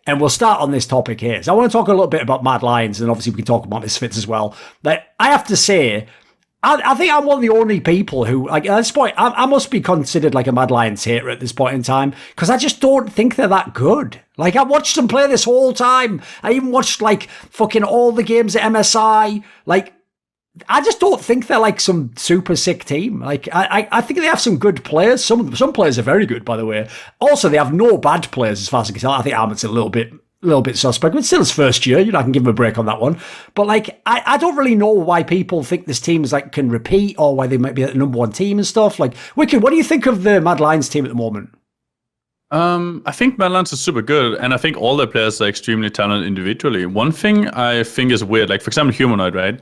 And we'll start on this topic here. So I want to talk a little bit about Mad Lions, and obviously we can talk about Misfits as well. But I have to say, I think I'm one of the only people who, like, at this point, I must be considered like a Mad Lions hater at this point in time, because I just don't think they're that good. Like, I watched them play this whole time. I even watched, like, fucking all the games at MSI. Like, I just don't think they're like some super sick team. Like, I think they have some good players. Some players are very good, by the way. Also, they have no bad players as far as I can tell. I think Armit's a little bit suspect, but still his first year. I can give him a break on that one. But like, I don't really know why people think this team is like can repeat or why they might be the number one team and stuff. Like, Wicked, what do you think of the Mad Lions team at the moment? I think Mad Lions is super good, and I think all their players are extremely talented individually. One thing I think is weird, like for example, Humanoid, right?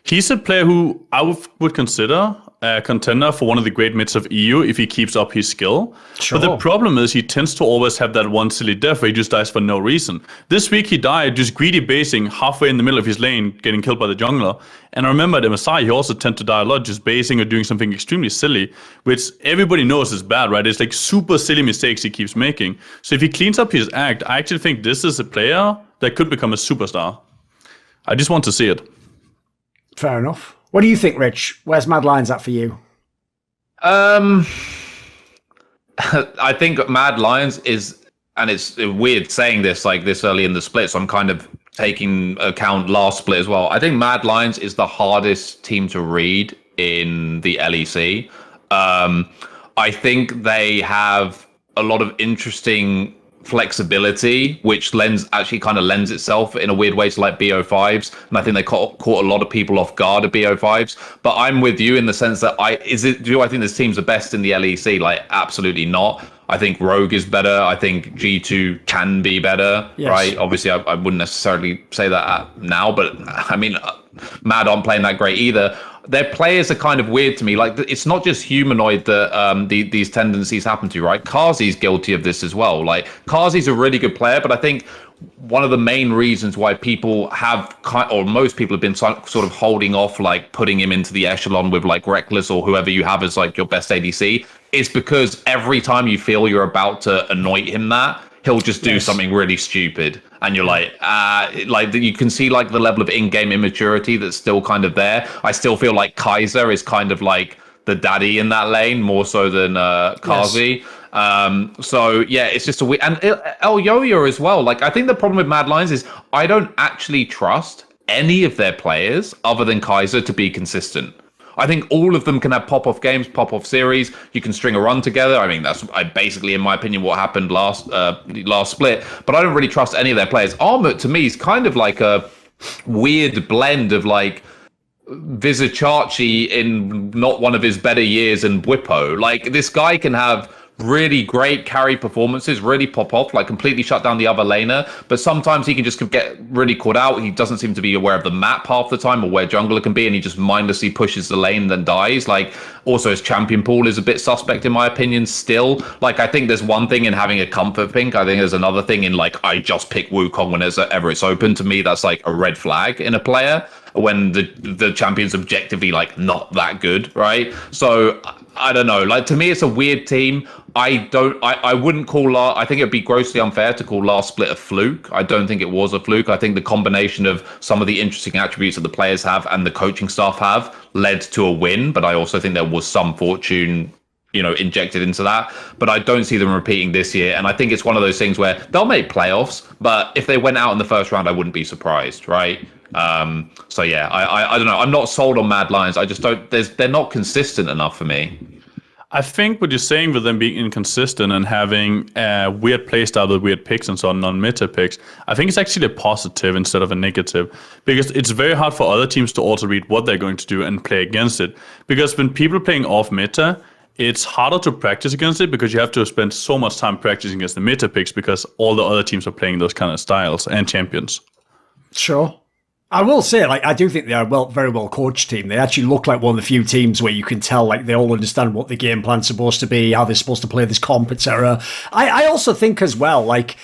He's a player who I would consider a contender for one of the great mids of EU if he keeps up his skill. Sure. But the problem is he tends to always have that one silly death where he just dies for no reason. This week he died just greedy basing halfway in the middle of his lane, getting killed by the jungler. And I remember at MSI he also tend to die a lot just basing or doing something extremely silly, which everybody knows is bad, right? It's like super silly mistakes he keeps making. So if he cleans up his act, I actually think this is a player that could become a superstar. I just want to see it. Fair enough. What do you think, Rich? Where's Mad Lions at for you? I think Mad Lions is, and it's weird saying this like this early in the split, so I'm kind of taking account last split as well. I think Mad Lions is the hardest team to read in the LEC. I think they have a lot of interesting flexibility, which actually kind of lends itself in a weird way to like BO5s, and I think they caught a lot of people off guard at BO5s. But I'm with you in the sense that do I think this team's the best in the LEC? Like, absolutely not. I think Rogue is better. I think G2 can be better, yes. Right? Obviously, I wouldn't necessarily say that now, but I mean, Mad aren't playing that great either. Their players are kind of weird to me. Like, it's not just Humanoid that these tendencies happen to, right? Kazi's guilty of this as well. Like, Kazi's a really good player, but I think one of the main reasons why people have, or most people have been sort of holding off, like putting him into the echelon with like Reckless or whoever you have as like your best ADC, is because every time you feel you're about to anoint him he'll just do something really stupid. And you're like you can see like the level of in-game immaturity that's still kind of there. I still feel like Kaiser is kind of like the daddy in that lane, more so than Kazi. Yes. So yeah, it's just a weird, and El Yo-Yo as well. Like, I think the problem with Mad Lions is I don't actually trust any of their players other than Kaiser to be consistent. I think all of them can have pop-off games, pop-off series. You can string a run together. I mean, that's basically, in my opinion, what happened last split. But I don't really trust any of their players. Armut, to me, is kind of like a weird blend of like Vizichachi in not one of his better years and Bwipo. Like, this guy can have really great carry performances, really pop off, like completely shut down the other laner, but sometimes he can just get really caught out. He doesn't seem to be aware of the map half the time or where jungler can be, and he just mindlessly pushes the lane and then dies. Like, also his champion pool is a bit suspect in my opinion still. Like, I think there's one thing in having a comfort pink. I think there's another thing in like, I just pick Wukong whenever it's open. To me, that's like a red flag in a player when the champion's objectively like not that good, right? So I don't know. Like, to me, it's a weird team. I wouldn't call I think it'd be grossly unfair to call last split a fluke. I don't think it was a fluke. I think the combination of some of the interesting attributes that the players have and the coaching staff have led to a win. But I also think there was some fortune, injected into that. But I don't see them repeating this year. And I think it's one of those things where they'll make playoffs, but if they went out in the first round, I wouldn't be surprised, right? So yeah, I don't know. I'm not sold on Mad Lions. I just don't. They're not consistent enough for me. I think what you're saying with them being inconsistent and having a weird playstyle with weird picks and so on, non-meta picks, I think it's actually a positive instead of a negative, because it's very hard for other teams to also read what they're going to do and play against it. Because when people are playing off meta, it's harder to practice against it because you have to spend so much time practicing against the meta picks because all the other teams are playing those kind of styles and champions. Sure. I will say, like, I do think they're a very well coached team. They actually look like one of the few teams where you can tell, like, they all understand what the game plan's supposed to be, how they're supposed to play this comp, etc. I also think as well, like,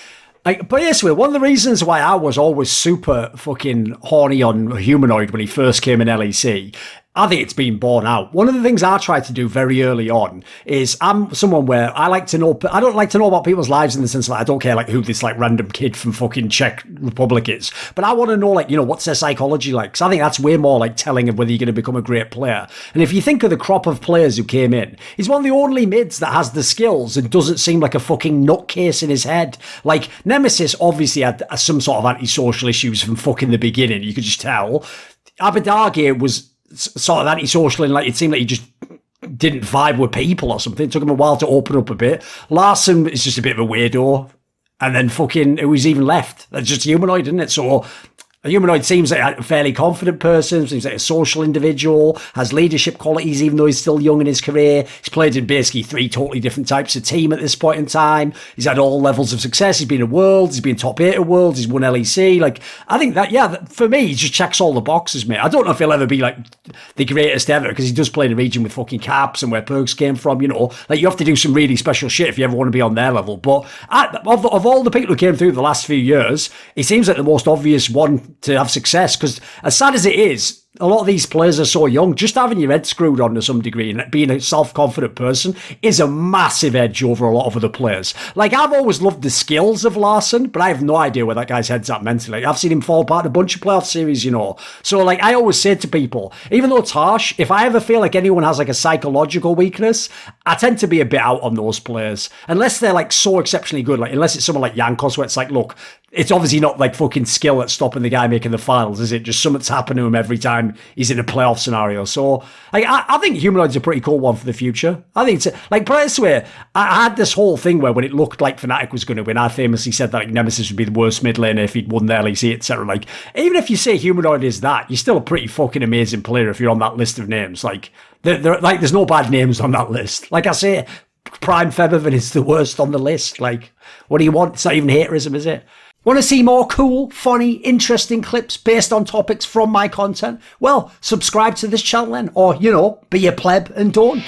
basically, one of the reasons why I was always super fucking horny on Humanoid when he first came in LEC, I think it's been borne out. One of the things I tried to do very early on is I'm someone where I like to know, I don't like to know about people's lives in the sense that I don't care like who this like random kid from fucking Czech Republic is, but I want to know like, you know, what's their psychology like? Because I think that's way more like telling of whether you're going to become a great player. And if you think of the crop of players who came in, he's one of the only mids that has the skills and doesn't seem like a fucking nutcase in his head. Like Nemesis obviously had some sort of antisocial issues from fucking the beginning. You could just tell. Abadage was sort of antisocial and like it seemed like he just didn't vibe with people or something. It took him a while to open up a bit. Larson is just a bit of a weirdo. And then fucking, it was even left. That's just humanoid, isn't it? So a humanoid seems like a fairly confident person, seems like a social individual, has leadership qualities even though he's still young in his career. He's played in basically 3 totally different types of team at this point in time. He's had all levels of success. He's been in Worlds, he's been top 8 of Worlds, he's won LEC. Like, I think that, yeah, for me, he just checks all the boxes, mate. I don't know if he'll ever be like the greatest ever because he does play in a region with fucking caps and where Perks came from, you know. Like, you have to do some really special shit if you ever want to be on their level. But of all the people who came through the last few years, he seems like the most obvious one to have success, because as sad as it is, a lot of these players are so young. Just having your head screwed on to some degree and being a self-confident person is a massive edge over a lot of other players. Like, I've always loved the skills of Larson, but I have no idea where that guy's head's at mentally. I've seen him fall apart in a bunch of playoff series, you know. So, like, I always say to people, even though it's harsh, if I ever feel like anyone has, like, a psychological weakness, I tend to be a bit out on those players. Unless they're, like, so exceptionally good. Like, unless it's someone like Jankos, where it's like, look, it's obviously not, like, fucking skill at stopping the guy making the finals, is it? Just something's happened to him every time he's in a playoff scenario. So, like, I think Humanoid's a pretty cool one for the future. I think it's, like, put it this way, I had this whole thing where when it looked like Fnatic was going to win, I famously said that, like, Nemesis would be the worst mid laner if he'd won the LEC, etc. Like, even if you say Humanoid is that, you're still a pretty fucking amazing player if you're on that list of names. Like, like, there's no bad names on that list. Like I say, Prime Featherman is the worst on the list. Like, what do you want? It's not even haterism, is it? Want to see more cool, funny, interesting clips based on topics from my content? Well, subscribe to this channel then, or, you know, be a pleb and don't.